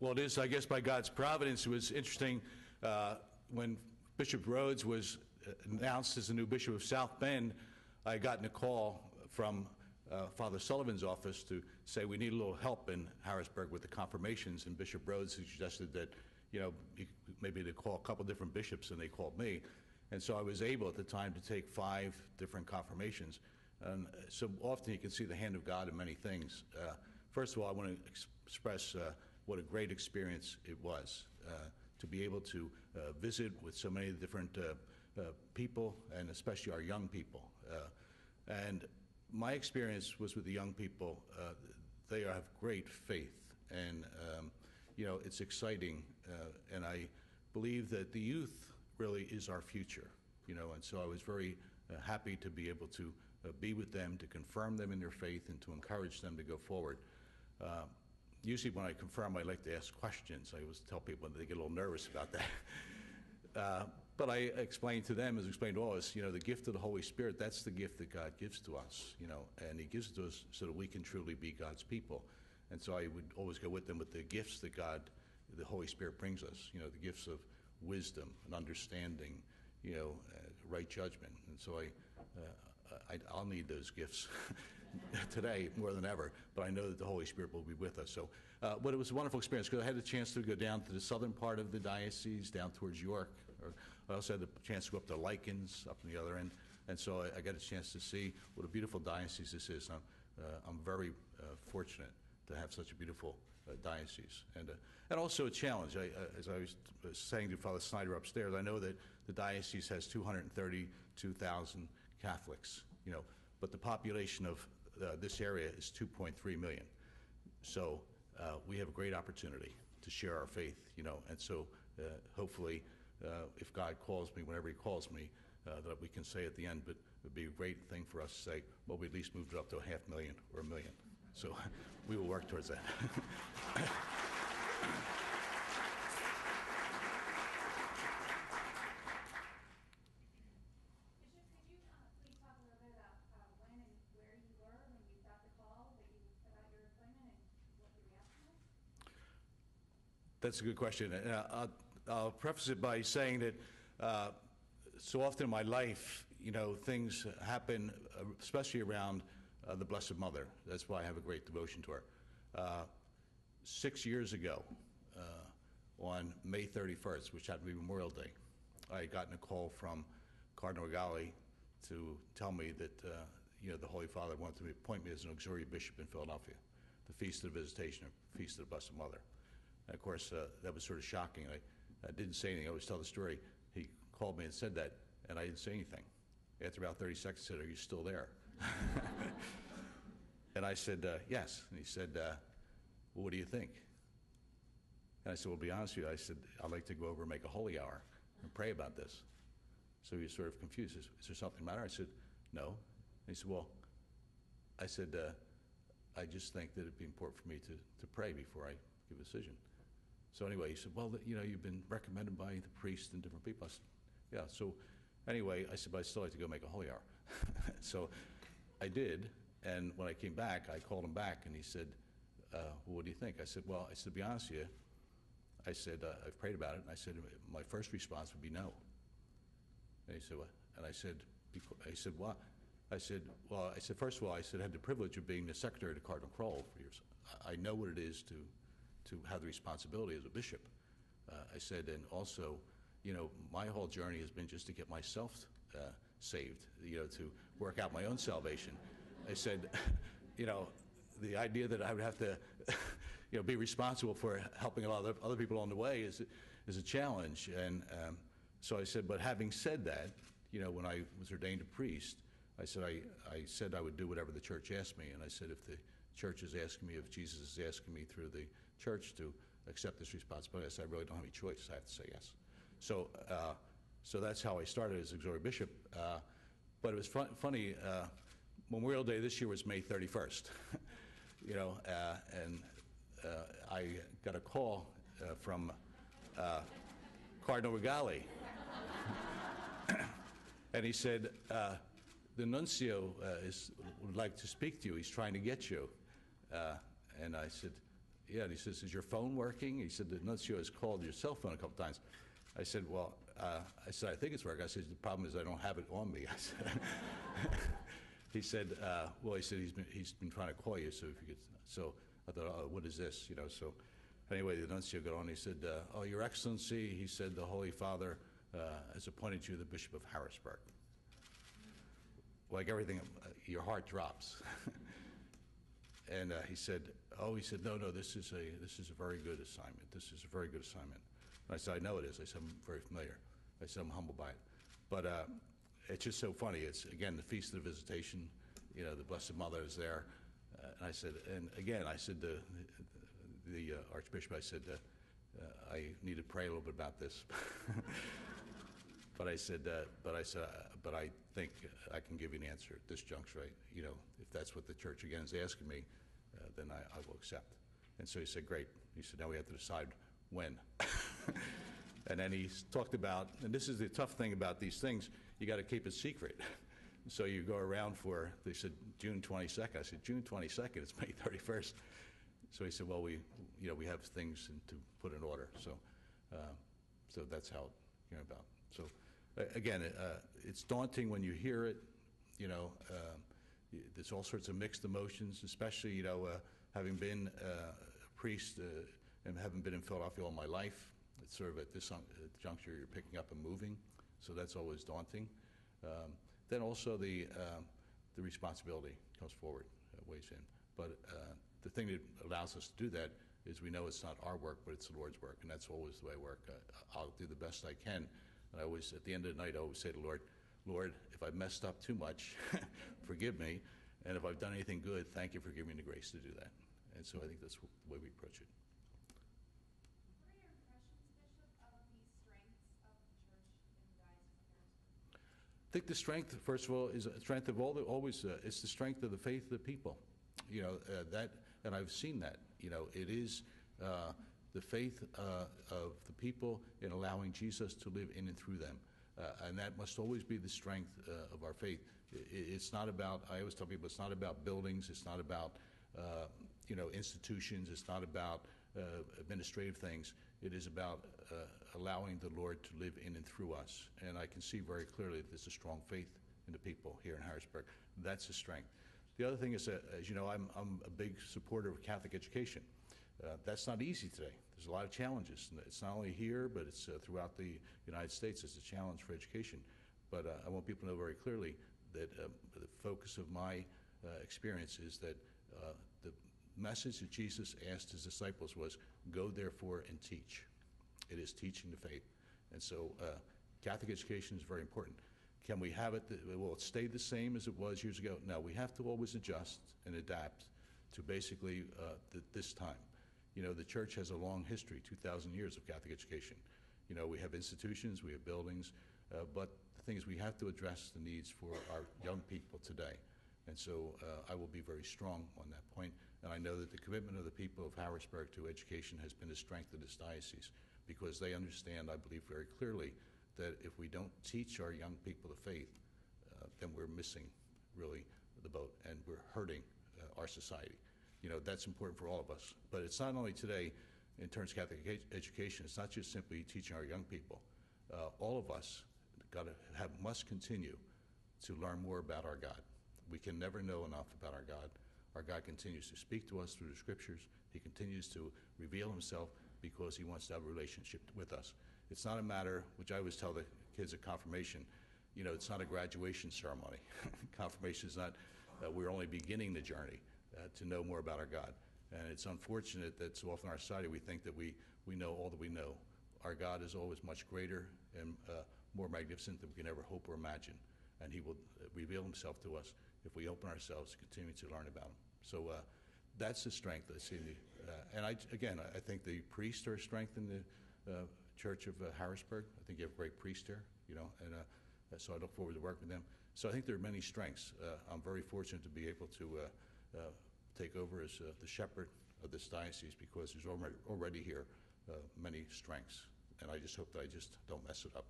Well, it is, I guess, by God's providence. It was interesting when Bishop Rhodes was announced as the new Bishop of South Bend. I had gotten a call from Father Sullivan's office to say we need a little help in Harrisburg with the confirmations, and Bishop Rhodes suggested that, maybe they call a couple different bishops, and they called me. And so I was able at the time to take 5 different confirmations. And so often you can see the hand of God in many things. First of all, I want to express what a great experience it was to be able to visit with so many different people, and especially our young people. And my experience was with the young people. They have great faith, and it's exciting. And I believe that the youth really is our future, and so I was very happy to be able to be with them, to confirm them in their faith, and to encourage them to go forward. Usually when I confirm, I like to ask questions. I always tell people they get a little nervous about that. But I explained to them, as I explained to all of us, the gift of the Holy Spirit, that's the gift that God gives to us, and He gives it to us so that we can truly be God's people. And so I would always go with them with the gifts that the Holy Spirit brings us, the gifts of wisdom and understanding, right judgment. And so I'll need those gifts today more than ever, but I know that the Holy Spirit will be with us. So, but it was a wonderful experience because I had the chance to go down to the southern part of the diocese, down towards York. I also had the chance to go up to Likens, up on the other end, and so I got a chance to see what a beautiful diocese this is. I'm very fortunate to have such a beautiful diocese, and also a challenge. As I was saying to Father Snyder upstairs, I know that the diocese has 232,000 Catholics, but the population of this area is 2.3 million. So we have a great opportunity to share our faith, and so hopefully, if God calls me, whenever He calls me, that we can say at the end, but it would be a great thing for us to say, well, we at least moved it up to 500,000 or 1 million. So we will work towards that. Bishop, could you please talk a little bit about when and where you were when you got the call about your appointment and what your reaction was? That's a good question. I'll preface it by saying that so often in my life, things happen, especially around the Blessed Mother. That's why I have a great devotion to her. 6 years ago, on May 31st, which happened to be Memorial Day, I had gotten a call from Cardinal Regali to tell me that the Holy Father wanted to appoint me as an auxiliary bishop in Philadelphia, the Feast of the Visitation, Feast of the Blessed Mother. And of course, that was sort of shocking. I didn't say anything. I always tell the story. He called me and said that, and I didn't say anything. After about 30 seconds, he said, "Are you still there?" And I said, "Yes." And he said, "Well, what do you think?" And I said, "Well, to be honest with you," I said, "I'd like to go over and make a holy hour and pray about this." So he was sort of confused. Is there something the matter? I said, "No." And he said, "Well," I said, "I just think that it'd be important for me to pray before I give a decision." So anyway, he said, "Well, you've been recommended by the priest and different people." I said, "Yeah." So anyway, I said, "But I still like to go make a holy hour." So I did, and when I came back, I called him back, and he said, "Well, what do you think?" I said, "Well," to be honest with you, I said, "I've prayed about it," and I said, "My first response would be no." And he said, "What?" And I said, "What?" I said, "Well," first of all, I had the privilege of being the secretary to Cardinal Kroll for years. I know what it is to have the responsibility as a bishop. I said, and also, my whole journey has been just to get myself saved, to work out my own salvation. I said, the idea that I would have to, be responsible for helping a lot of other people on the way is a challenge. And so I said, but having said that, when I was ordained a priest, I said I would do whatever the church asked me. And I said, if the church is asking me, if Jesus is asking me through the church to accept this responsibility, I said, I really don't have any choice. I have to say yes. So that's how I started as auxiliary bishop. But it was funny. Memorial Day this year was May 31st. And I got a call from Cardinal Regali, and he said, "The nuncio would like to speak to you. He's trying to get you." And I said, yeah, and he says, is your phone working? He said, the nuncio has called your cell phone a couple times. I said, well, I think it's working. I said, the problem is I don't have it on me. I said, he said, well, he said he's been trying to call you, so if you could, so I thought, oh, what is this, you know, so anyway, the nuncio got on, he said, oh, Your Excellency, he said, the Holy Father has appointed you the Bishop of Harrisburg. Like everything, your heart drops. And he said, oh, he said, no, this is a very good assignment. This is a very good assignment. And I said, I know it is. I said, I'm very familiar. I said, I'm humbled by it. But it's just so funny. It's, again, the Feast of the Visitation. You know, the Blessed Mother is there. And I said, and again, I said to the Archbishop, I said, I need to pray a little bit about this. But I said, but I think I can give you an answer at this juncture. You know, if that's what the Church again is asking me, then I will accept. And so he said, great. He said, now we have to decide when. And then he talked about, and this is the tough thing about these things, you got to keep it secret. So you go around for, they said June 22nd. I said, June 22nd, it's May 31st. So he said, well, we have things to put in order. So that's how it came about. So again, it's daunting when you hear it. You know, there's all sorts of mixed emotions, especially, you know, having been a priest and having been in Philadelphia all my life. It's sort of at this juncture you're picking up and moving, so that's always daunting. Then also the responsibility comes forward, weighs in. But the thing that allows us to do that is we know it's not our work, but it's the Lord's work, and that's always the way I work. I'll do the best I can. And I always, at the end of the night, I always say to the Lord, Lord, if I've messed up too much, forgive me. And if I've done anything good, thank you for giving me the grace to do that. And so I think that's the way we approach it. What are your impressions, Bishop, of the strengths of the Church in the Diocese of Harrisburg? I think the strength, first of all, is a strength of it's the strength of the faith of the people. You know, and I've seen that. You know, it is the faith of the people in allowing Jesus to live in and through them. And that must always be the strength of our faith. It's not about, I always tell people, it's not about buildings, it's not about, you know, institutions, it's not about administrative things. It is about allowing the Lord to live in and through us. And I can see very clearly that there's a strong faith in the people here in Harrisburg. That's a strength. The other thing is that, as you know, I'm a big supporter of Catholic education. That's not easy today. There's a lot of challenges. It's not only here, but it's throughout the United States. It's a challenge for education. But I want people to know very clearly that the focus of my experience is that the message that Jesus asked his disciples was, go therefore and teach. It is teaching the faith. And so Catholic education is very important. Can we have it, will it stay the same as it was years ago? No, we have to always adjust and adapt to basically this time. You know, the Church has a long history, 2,000 years of Catholic education. You know, we have institutions, we have buildings, but the thing is we have to address the needs for our young people today. And so I will be very strong on that point. And I know that the commitment of the people of Harrisburg to education has been the strength of this diocese, because they understand, I believe very clearly, that if we don't teach our young people the faith, then we're missing, really, the boat, and we're hurting our society. You know, that's important for all of us. But it's not only today, in terms of Catholic education, it's not just simply teaching our young people. All of us must continue to learn more about our God. We can never know enough about our God. Our God continues to speak to us through the Scriptures. He continues to reveal himself because he wants to have a relationship with us. It's not a matter, which I always tell the kids at confirmation, you know, it's not a graduation ceremony. Confirmation is not, we're only beginning the journey to know more about our God. And it's unfortunate that so often in our society we think that we know all that we know. Our God is always much greater and more magnificent than we can ever hope or imagine. And he will reveal himself to us if we open ourselves to continue to learn about him. So that's the strength I see. And I think the priests are a strength in the Church of Harrisburg. I think you have a great priest here, you know, and so I look forward to working with them. So I think there are many strengths. I'm very fortunate to be able to take over as the shepherd of this diocese, because there's already here many strengths, and I just hope that I just don't mess it up.